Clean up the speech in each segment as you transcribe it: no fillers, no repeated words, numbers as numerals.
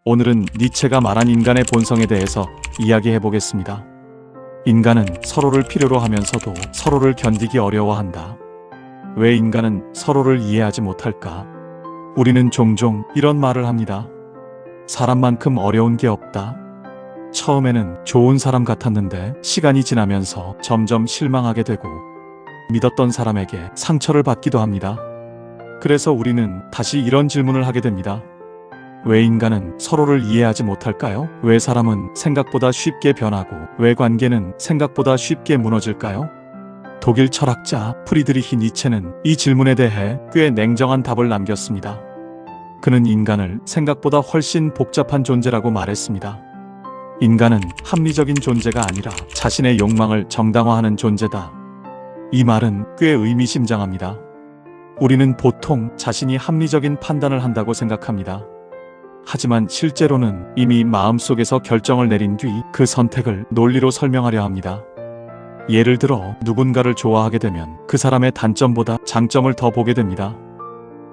오늘은 니체가 말한 인간의 본성에 대해서 이야기해 보겠습니다. 인간은 서로를 필요로 하면서도 서로를 견디기 어려워한다. 왜 인간은 서로를 이해하지 못할까? 우리는 종종 이런 말을 합니다. 사람만큼 어려운 게 없다. 처음에는 좋은 사람 같았는데 시간이 지나면서 점점 실망하게 되고 믿었던 사람에게 상처를 받기도 합니다. 그래서 우리는 다시 이런 질문을 하게 됩니다. 왜 인간은 서로를 이해하지 못할까요? 왜 사람은 생각보다 쉽게 변하고 왜 관계는 생각보다 쉽게 무너질까요? 독일 철학자 프리드리히 니체는 이 질문에 대해 꽤 냉정한 답을 남겼습니다. 그는 인간을 생각보다 훨씬 복잡한 존재라고 말했습니다. 인간은 합리적인 존재가 아니라 자신의 욕망을 정당화하는 존재다. 이 말은 꽤 의미심장합니다. 우리는 보통 자신이 합리적인 판단을 한다고 생각합니다. 하지만 실제로는 이미 마음속에서 결정을 내린 뒤 그 선택을 논리로 설명하려 합니다. 예를 들어 누군가를 좋아하게 되면 그 사람의 단점보다 장점을 더 보게 됩니다.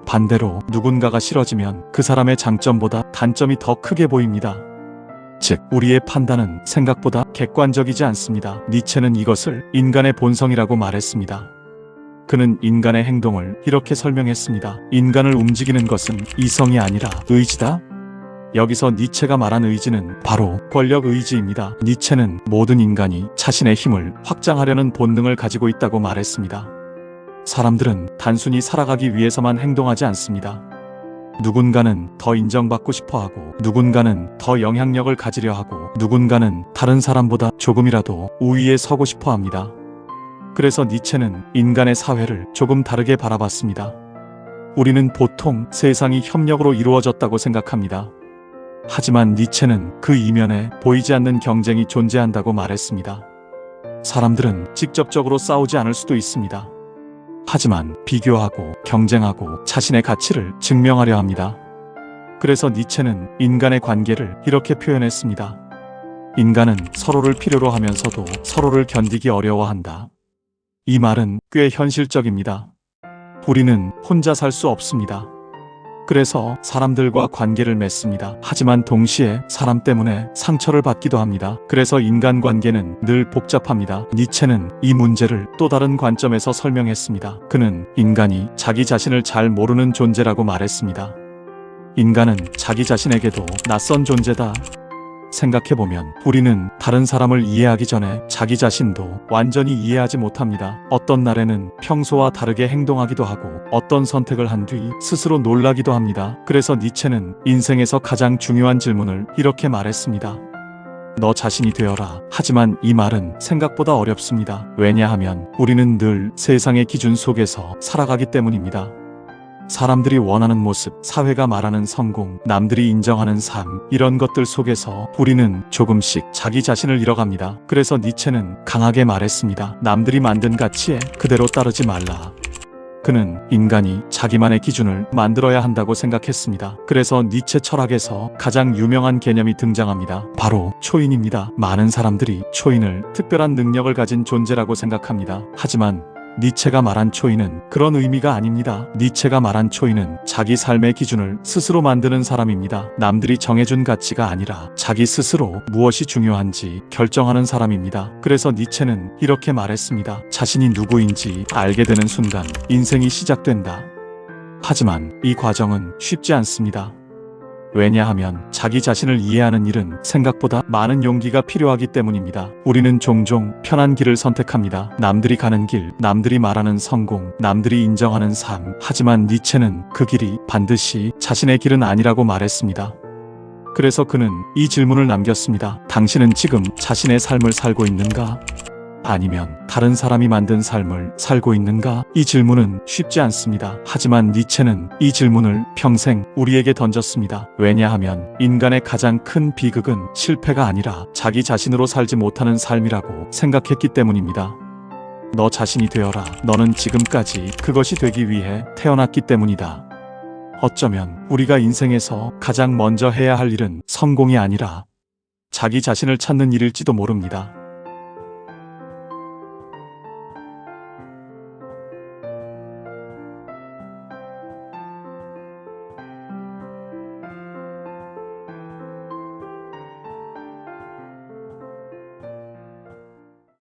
반대로 누군가가 싫어지면 그 사람의 장점보다 단점이 더 크게 보입니다. 즉, 우리의 판단은 생각보다 객관적이지 않습니다. 니체는 이것을 인간의 본성이라고 말했습니다. 그는 인간의 행동을 이렇게 설명했습니다. 인간을 움직이는 것은 이성이 아니라 의지다. 여기서 니체가 말한 의지는 바로 권력 의지입니다. 니체는 모든 인간이 자신의 힘을 확장하려는 본능을 가지고 있다고 말했습니다. 사람들은 단순히 살아가기 위해서만 행동하지 않습니다. 누군가는 더 인정받고 싶어하고, 누군가는 더 영향력을 가지려 하고, 누군가는 다른 사람보다 조금이라도 우위에 서고 싶어 합니다. 그래서 니체는 인간의 사회를 조금 다르게 바라봤습니다. 우리는 보통 세상이 협력으로 이루어졌다고 생각합니다. 하지만 니체는 그 이면에 보이지 않는 경쟁이 존재한다고 말했습니다. 사람들은 직접적으로 싸우지 않을 수도 있습니다. 하지만 비교하고 경쟁하고 자신의 가치를 증명하려 합니다. 그래서 니체는 인간의 관계를 이렇게 표현했습니다. 인간은 서로를 필요로 하면서도 서로를 견디기 어려워한다. 이 말은 꽤 현실적입니다. 우리는 혼자 살 수 없습니다. 그래서 사람들과 관계를 맺습니다. 하지만 동시에 사람 때문에 상처를 받기도 합니다. 그래서 인간관계는 늘 복잡합니다. 니체는 이 문제를 또 다른 관점에서 설명했습니다. 그는 인간이 자기 자신을 잘 모르는 존재라고 말했습니다. 인간은 자기 자신에게도 낯선 존재다. 생각해보면 우리는 다른 사람을 이해하기 전에 자기 자신도 완전히 이해하지 못합니다. 어떤 날에는 평소와 다르게 행동하기도 하고 어떤 선택을 한 뒤 스스로 놀라기도 합니다. 그래서 니체는 인생에서 가장 중요한 질문을 이렇게 말했습니다. 너 자신이 되어라. 하지만 이 말은 생각보다 어렵습니다. 왜냐하면 우리는 늘 세상의 기준 속에서 살아가기 때문입니다. 사람들이 원하는 모습, 사회가 말하는 성공, 남들이 인정하는 삶, 이런 것들 속에서 우리는 조금씩 자기 자신을 잃어갑니다. 그래서 니체는 강하게 말했습니다. 남들이 만든 가치에 그대로 따르지 말라. 그는 인간이 자기만의 기준을 만들어야 한다고 생각했습니다. 그래서 니체 철학에서 가장 유명한 개념이 등장합니다. 바로 초인입니다. 많은 사람들이 초인을 특별한 능력을 가진 존재라고 생각합니다. 하지만 니체가 말한 초인은 그런 의미가 아닙니다. 니체가 말한 초인은 자기 삶의 기준을 스스로 만드는 사람입니다. 남들이 정해준 가치가 아니라 자기 스스로 무엇이 중요한지 결정하는 사람입니다. 그래서 니체는 이렇게 말했습니다. 자신이 누구인지 알게 되는 순간 인생이 시작된다. 하지만 이 과정은 쉽지 않습니다. 왜냐하면 자기 자신을 이해하는 일은 생각보다 많은 용기가 필요하기 때문입니다. 우리는 종종 편한 길을 선택합니다. 남들이 가는 길, 남들이 말하는 성공, 남들이 인정하는 삶. 하지만 니체는 그 길이 반드시 자신의 길은 아니라고 말했습니다. 그래서 그는 이 질문을 남겼습니다. 당신은 지금 자신의 삶을 살고 있는가? 아니면 다른 사람이 만든 삶을 살고 있는가? 이 질문은 쉽지 않습니다. 하지만 니체는 이 질문을 평생 우리에게 던졌습니다. 왜냐하면 인간의 가장 큰 비극은 실패가 아니라 자기 자신으로 살지 못하는 삶이라고 생각했기 때문입니다. 너 자신이 되어라. 너는 지금까지 그것이 되기 위해 태어났기 때문이다. 어쩌면 우리가 인생에서 가장 먼저 해야 할 일은 성공이 아니라 자기 자신을 찾는 일일지도 모릅니다.